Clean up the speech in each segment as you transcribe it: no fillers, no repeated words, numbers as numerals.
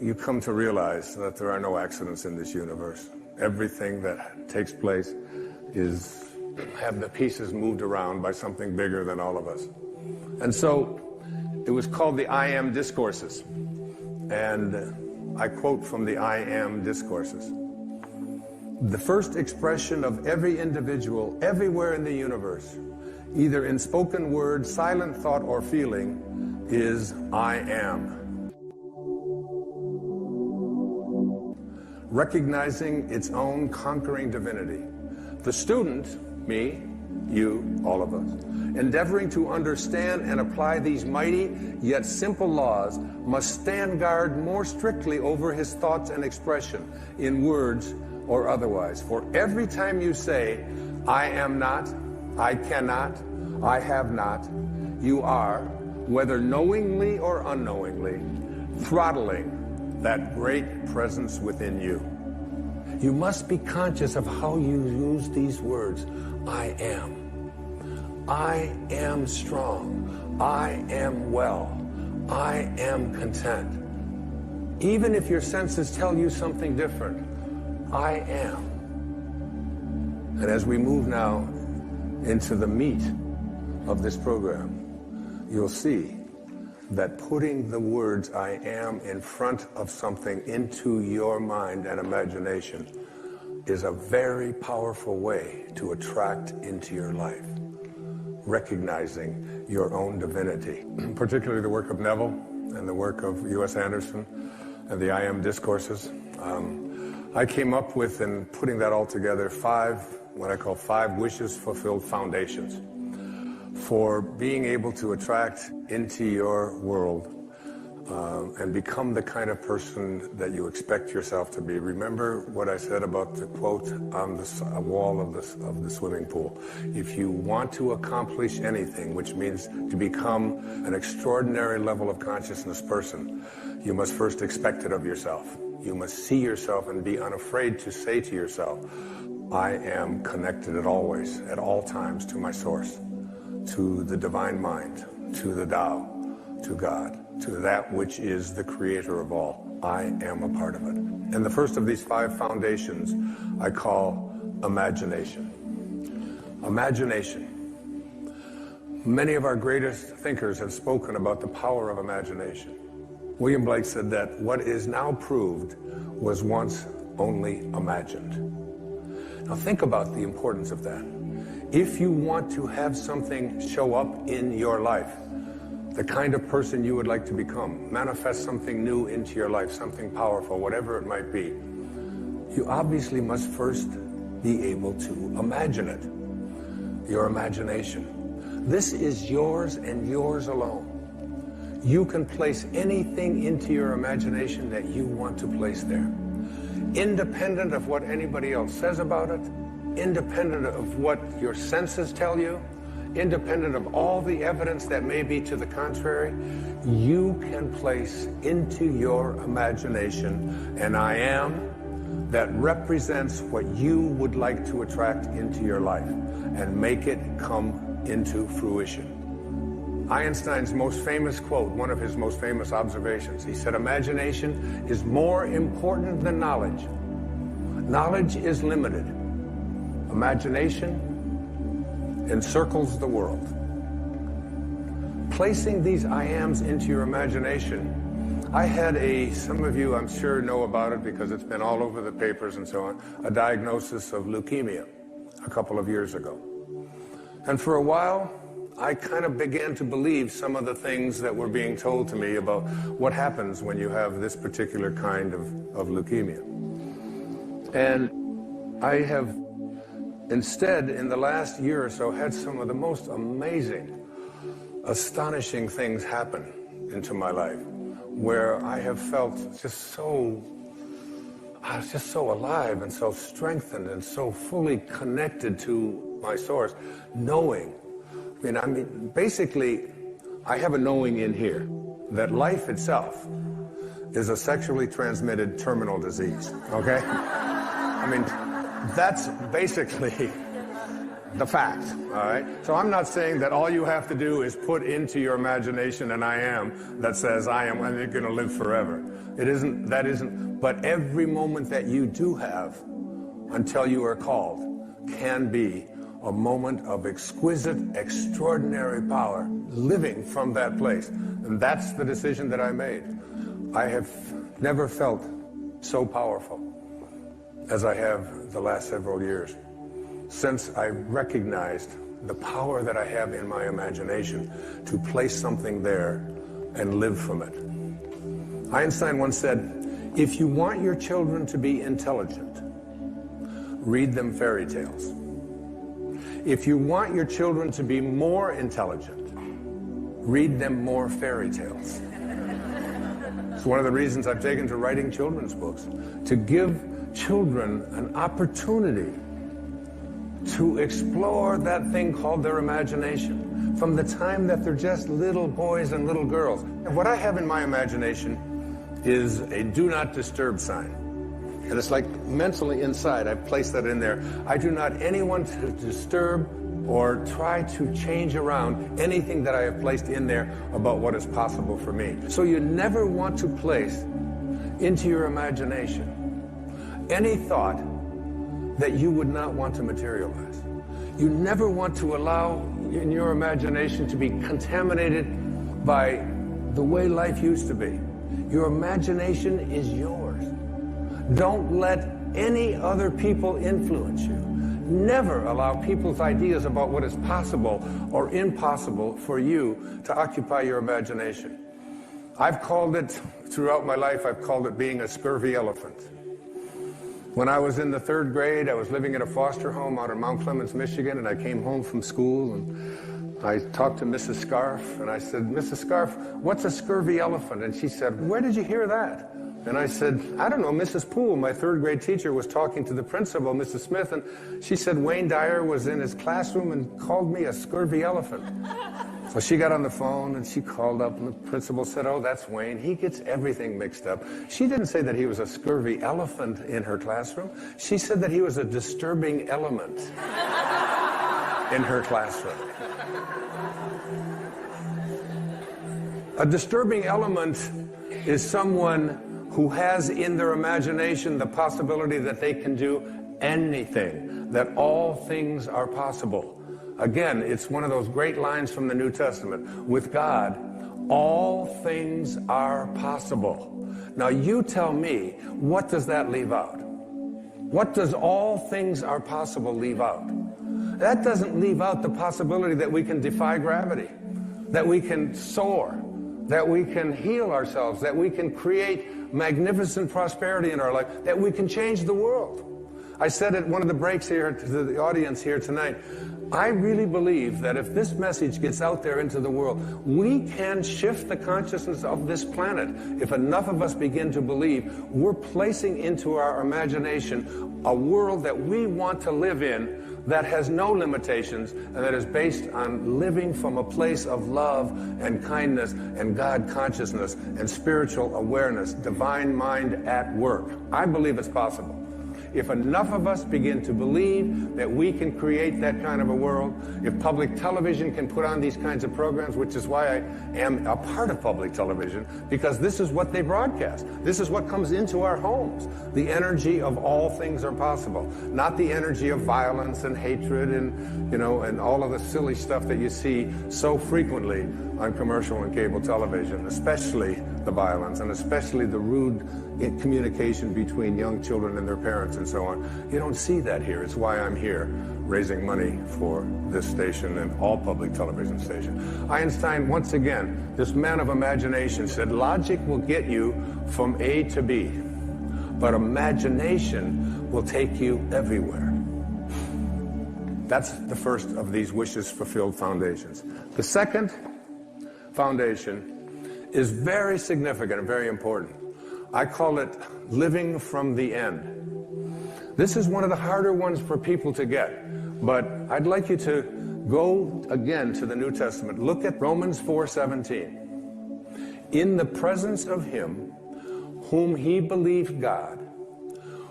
you come to realize that there are no accidents in this universe. Everything that takes place have the pieces moved around by something bigger than all of us. And so it was called the I Am Discourses. And I quote from the I Am Discourses. The first expression of every individual everywhere in the universe, either in spoken word, silent thought, or feeling, is I am. Recognizing its own conquering divinity. The student, me, you, all of us, endeavoring to understand and apply these mighty yet simple laws, must stand guard more strictly over his thoughts and expression, in words or otherwise. For every time you say, I am not, I cannot, I have not, you are, whether knowingly or unknowingly, throttling that great presence within you. You must be conscious of how you use these words. I am. I am strong. I am well. I am content. Even if your senses tell you something different, I am. And as we move now into the meat of this program, you'll see that putting the words I am in front of something into your mind and imagination is a very powerful way to attract into your life, recognizing your own divinity. Particularly the work of Neville and the work of U.S. Anderson and the I Am Discourses. I came up with, in putting that all together, what I call 5 wishes fulfilled foundations for being able to attract into your world and become the kind of person that you expect yourself to be. Remember what I said about the quote on the wall of the swimming pool. If you want to accomplish anything, which means to become an extraordinary level of consciousness person, you must first expect it of yourself. You must see yourself and be unafraid to say to yourself, I am connected at all times to my source, to the divine mind, to the Tao, to God, to that which is the creator of all. I am a part of it. And the first of these 5 foundations I call imagination. Imagination. Many of our greatest thinkers have spoken about the power of imagination. William Blake said that what is now proved was once only imagined. Now think about the importance of that. If you want to have something show up in your life, the kind of person you would like to become, manifest something new into your life, something powerful, whatever it might be, you obviously must first be able to imagine it. Your imagination. This is yours and yours alone. You can place anything into your imagination that you want to place there. Independent of what anybody else says about it, independent of what your senses tell you, independent of all the evidence that may be to the contrary, you can place into your imagination an I am that represents what you would like to attract into your life and make it come into fruition. Einstein's most famous quote, one of his most famous observations, he said, imagination is more important than knowledge. Knowledge is limited. Imagination encircles the world. Placing these I ams into your imagination, I had some of you I'm sure know about it because it's been all over the papers and so on, a diagnosis of leukemia a couple of years ago. And for a while, I kind of began to believe some of the things that were being told to me about what happens when you have this particular kind of leukemia. And I have instead, in the last year or so, had some of the most amazing, astonishing things happen into my life, where I have felt just so alive and so strengthened and so fully connected to my source, knowing. Basically, I have a knowing in here that life itself is a sexually transmitted terminal disease, okay? That's basically the fact, all right? So I'm not saying that all you have to do is put into your imagination an I am that says I am and you're going to live forever. That isn't, but every moment that you do have until you are called can be a moment of exquisite, extraordinary power, living from that place. And that's the decision that I made. I have never felt so powerful as I have the last several years, since I recognized the power that I have in my imagination to place something there and live from it. Einstein once said, if you want your children to be intelligent, read them fairy tales. If you want your children to be more intelligent, read them more fairy tales. It's one of the reasons I've taken to writing children's books, to give children an opportunity to explore that thing called their imagination from the time that they're just little boys and little girls. And what I have in my imagination is a do not disturb sign. And it's like mentally inside, I've placed that in there. I do not anyone to disturb or try to change around anything that I have placed in there about what is possible for me. So you never want to place into your imagination any thought that you would not want to materialize. You never want to allow in your imagination to be contaminated by the way life used to be. Your imagination is yours. Don't let any other people influence you. Never allow people's ideas about what is possible or impossible for you to occupy your imagination. I've called it, throughout my life, I've called it being a scurvy elephant. When I was in the 3rd grade, I was living at a foster home out in Mount Clemens, Michigan, and I came home from school and I talked to Mrs. Scarf and I said, Mrs. Scarf, what's a scurvy elephant? And she said, where did you hear that? And I said, I don't know, Mrs. Poole, my 3rd grade teacher, was talking to the principal, Mrs. Smith, and she said Wayne Dyer was in his classroom and called me a scurvy elephant. So she got on the phone and she called up and the principal said, oh, that's Wayne. He gets everything mixed up. She didn't say that he was a scurvy elephant in her classroom. She said that he was a disturbing element in her classroom. A disturbing element is someone who has in their imagination the possibility that they can do anything, that all things are possible. Again, it's one of those great lines from the New Testament. With God, all things are possible. Now you tell me, what does that leave out? What does all things are possible leave out? That doesn't leave out the possibility that we can defy gravity, that we can soar, that we can heal ourselves, that we can create magnificent prosperity in our life, that we can change the world. I said at one of the breaks here to the audience here tonight, I really believe that if this message gets out there into the world, we can shift the consciousness of this planet. If enough of us begin to believe, we're placing into our imagination a world that we want to live in, that has no limitations, and that is based on living from a place of love and kindness and God consciousness and spiritual awareness, divine mind at work. I believe it's possible. If enough of us begin to believe that we can create that kind of a world, if public television can put on these kinds of programs, which is why I am a part of public television, because this is what they broadcast. This is what comes into our homes. The energy of all things are possible, not the energy of violence and hatred and, you know, and all of the silly stuff that you see so frequently on commercial and cable television, especially the violence and especially the rude communication between young children and their parents and so on. You don't see that here. It's why I'm here raising money for this station and all public television stations. Einstein, once again, this man of imagination, said logic will get you from A to B, but imagination will take you everywhere. That's the first of these wishes fulfilled foundations. The second foundation is very significant and very important. I call it living from the end. This is one of the harder ones for people to get, but I'd like you to go again to the New Testament. Look at Romans 4:17. In the presence of him whom he believed God,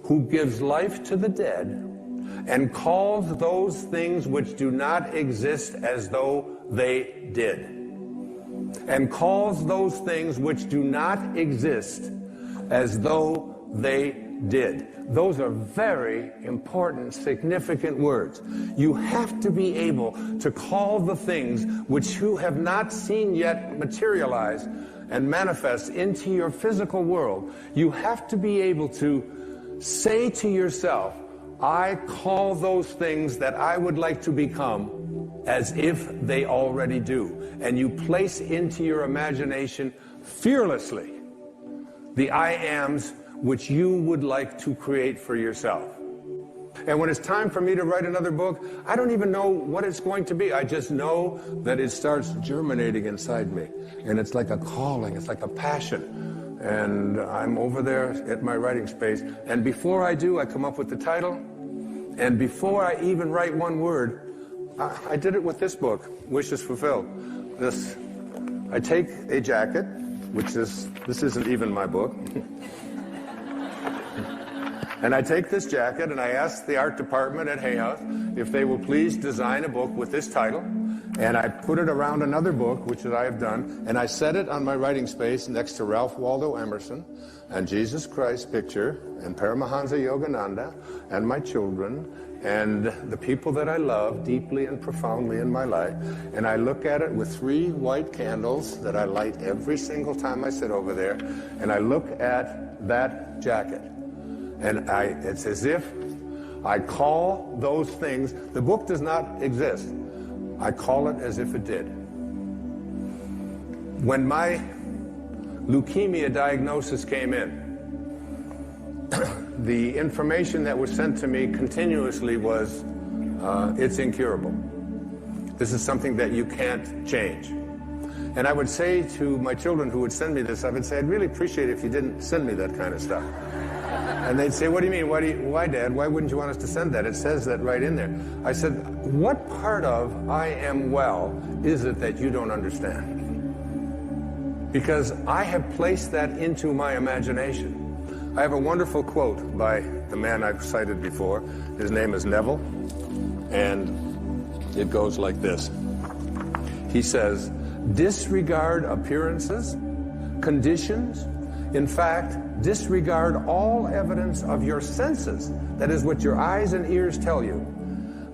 who gives life to the dead and calls those things which do not exist as though they did. And calls those things which do not exist as though they did. Those are very important, significant words. You have to be able to call the things which you have not seen yet materialize and manifest into your physical world. You have to be able to say to yourself, I call those things that I would like to become as if they already do. And you place into your imagination fearlessly the I ams which you would like to create for yourself. And when it's time for me to write another book, I don't even know what it's going to be. I just know that it starts germinating inside me. And it's like a calling, it's like a passion. And I'm over there at my writing space. And before I do, I come up with the title. And before I even write one word, I did it with this book, Wishes Fulfilled. I take a jacket, this isn't even my book. And I take this jacket and I ask the art department at Hay House if they will please design a book with this title. And I put it around another book, which I have done, and I set it on my writing space next to Ralph Waldo Emerson and Jesus Christ picture and Paramahansa Yogananda and my children and the people that I love deeply and profoundly in my life. And I look at it with 3 white candles that I light every single time I sit over there. And I look at that jacket. And it's as if I call those things. The book does not exist. I call it as if it did. When my leukemia diagnosis came in, the information that was sent to me continuously was, it's incurable. This is something that you can't change. And I would say to my children who would send me this, I would say, I'd really appreciate it if you didn't send me that kind of stuff. And they'd say, what do you mean? Why, Dad? Why wouldn't you want us to send that? It says that right in there. I said, what part of I am well is it that you don't understand? Because I have placed that into my imagination. I have a wonderful quote by the man I've cited before. His name is Neville, and it goes like this. He says, disregard appearances, conditions, in fact, disregard all evidence of your senses, that is what your eyes and ears tell you,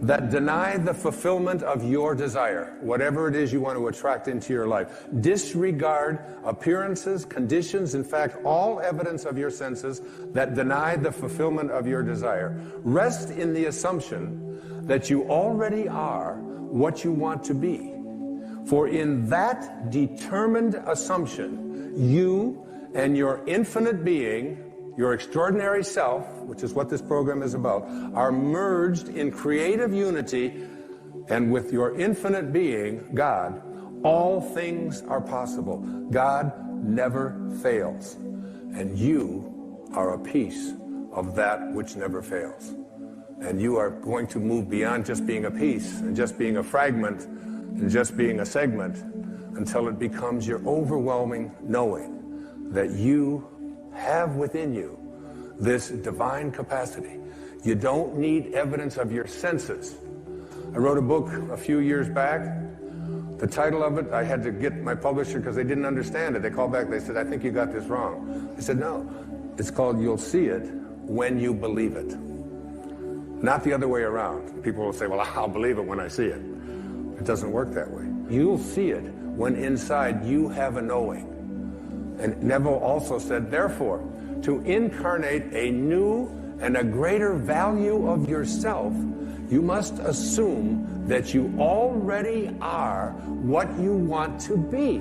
that deny the fulfillment of your desire, whatever it is you want to attract into your life. Disregard appearances, conditions, in fact, all evidence of your senses that deny the fulfillment of your desire. Rest in the assumption that you already are what you want to be. For in that determined assumption, you and your infinite being, your extraordinary self, which is what this program is about, are merged in creative unity, and with your infinite being, God, all things are possible. God never fails, and you are a piece of that which never fails. And you are going to move beyond just being a piece and just being a fragment and just being a segment until it becomes your overwhelming knowing that you have within you this divine capacity. You don't need evidence of your senses. I wrote a book a few years back. The title of it, I had to get my publisher because they didn't understand it. They called back, they said, I think you got this wrong. I said, no, it's called You'll See It When You Believe It. Not the other way around. People will say, well, I'll believe it when I see it. It doesn't work that way. You'll see it when inside you have a knowing. And Neville also said, therefore, to incarnate a new and a greater value of yourself, you must assume that you already are what you want to be,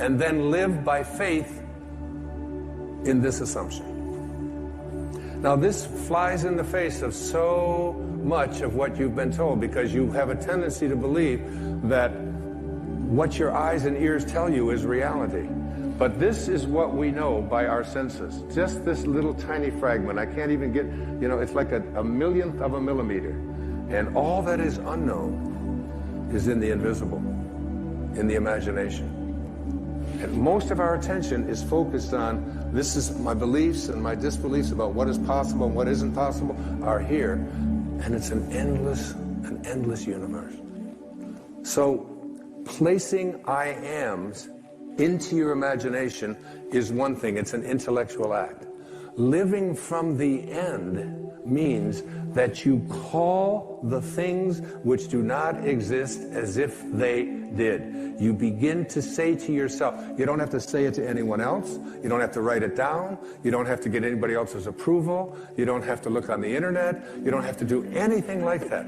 and then live by faith in this assumption. Now, this flies in the face of so much of what you've been told, because you have a tendency to believe that what your eyes and ears tell you is reality. But this is what we know by our senses. Just this little tiny fragment. I can't even get, it's like a millionth of a millimeter. And all that is unknown is in the invisible, in the imagination. And most of our attention is focused on, this is my beliefs and my disbeliefs about what is possible and what isn't possible are here. And it's an endless universe. So placing I ams into your imagination is one thing. It's an intellectual act. Living from the end means that you call the things which do not exist as if they did. You begin to say to yourself, you don't have to say it to anyone else, you don't have to write it down, you don't have to get anybody else's approval, you don't have to look on the internet, you don't have to do anything like that.